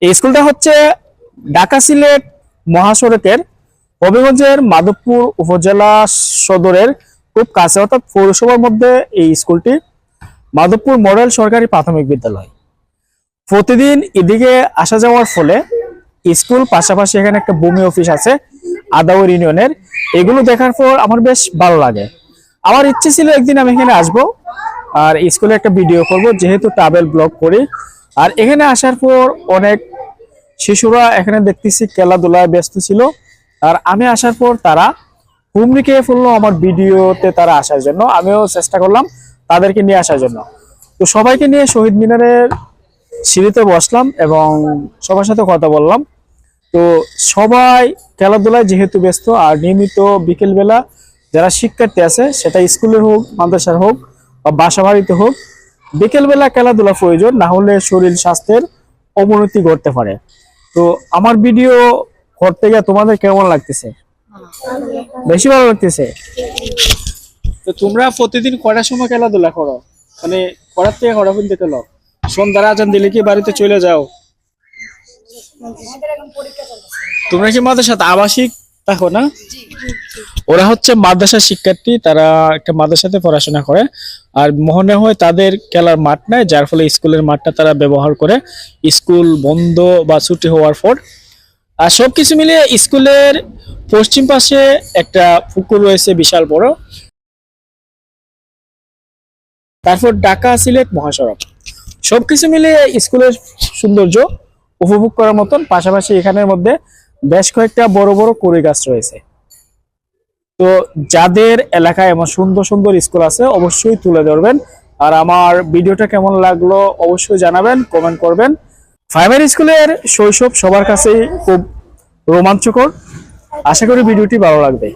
এই স্কুলটা হচ্ছে ঢাকা সিলেট মহাসড়কের হবিগঞ্জের মাধবপুর উপজেলা সদরের খুব কাছে, অর্থাৎ পৌরসভার মধ্যে এই স্কুলটি। মাধবপুর মডেল সরকারি প্রাথমিক বিদ্যালয়। প্রতিদিন এদিকে আসা যাওয়ার ফলে স্কুল, পাশাপাশি এখানে একটা ভূমি অফিস আছে আদাউর ইউনিয়নের, এগুলো দেখার পর আমার বেশ ভালো লাগে। আমার ইচ্ছে ছিল একদিন আমি এখানে আসবো আর স্কুলে একটা ভিডিও করব, যেহেতু ট্রাভেল ব্লগ করি। আর এখানে আসার পর অনেক শিশুরা এখানে দেখতেছি খেলাধুলায় ব্যস্ত ছিল, আর আমি আসার পর তারা হুমড়ি খেয়ে ফেললো আমার ভিডিওতে তারা আসার জন্য। আমিও চেষ্টা করলাম তাদেরকে নিয়ে আসার জন্য। তো সবাইকে নিয়ে শহীদ মিনারের সিঁড়িতে বসলাম এবং সবার সাথে কথা বললাম। তো সবাই খেলাধুলায় যেহেতু ব্যস্ত, আর নিয়মিত বিকেলবেলা যারা শিক্ষার্থী আছে, সেটা স্কুলের হোক, মাদ্রাসার হোক বা বাসা বাড়িতে হোক, বিকেলবেলা খেলাধুলা প্রয়োজন, না হলে শরীর স্বাস্থ্যের অবনতি ঘটতে পারে। তো আমার ভিডিও করতে গিয়ে তোমাদের কেমন লাগতেছে? বেশি ভালো লাগতেছে? তো তোমরা প্রতিদিন কয়টার সময় খেলাধুলা করো? মানে করার থেকে কটা পর্যন্ত খেলো? সন্ধ্যার আজান দিলে কি বাড়িতে চলে যাও? তোমরা কি মাদ্রাসাতে আবাসিক থাকো না? ওরা হচ্ছে মাদ্রাসার শিক্ষার্থী, তারা একটা মাদ্রাসাতে পড়াশোনা করে, আর মনে হয় তাদের খেলার মাঠ নাই, যার ফলে স্কুলের মাঠটা তারা ব্যবহার করে স্কুল বন্ধ বা ছুটি হওয়ার পর। আর সবকিছু মিলিয়ে স্কুলের পশ্চিম পাশে একটা পুকুর রয়েছে বিশাল বড়। তারপর ঢাকা সিলেট মহাসড়ক, সবকিছু মিলিয়ে স্কুলের সৌন্দর্য উপভোগ করার মতন। পাশাপাশি এখানের মধ্যে বেশ কয়েকটা বড় বড় কুড়ি গাছ রয়েছে। তো যাদের এলাকায় এমন সুন্দর সুন্দর স্কুল আছে অবশ্যই তুলে ধরবেন। আর আমার ভিডিওটা কেমন লাগলো অবশ্যই জানাবেন, কমেন্ট করবেন। প্রাইমারি স্কুলের শৈশব সবার কাছেই খুব রোমাঞ্চকর। আশা করি ভিডিওটি ভালো লাগবে।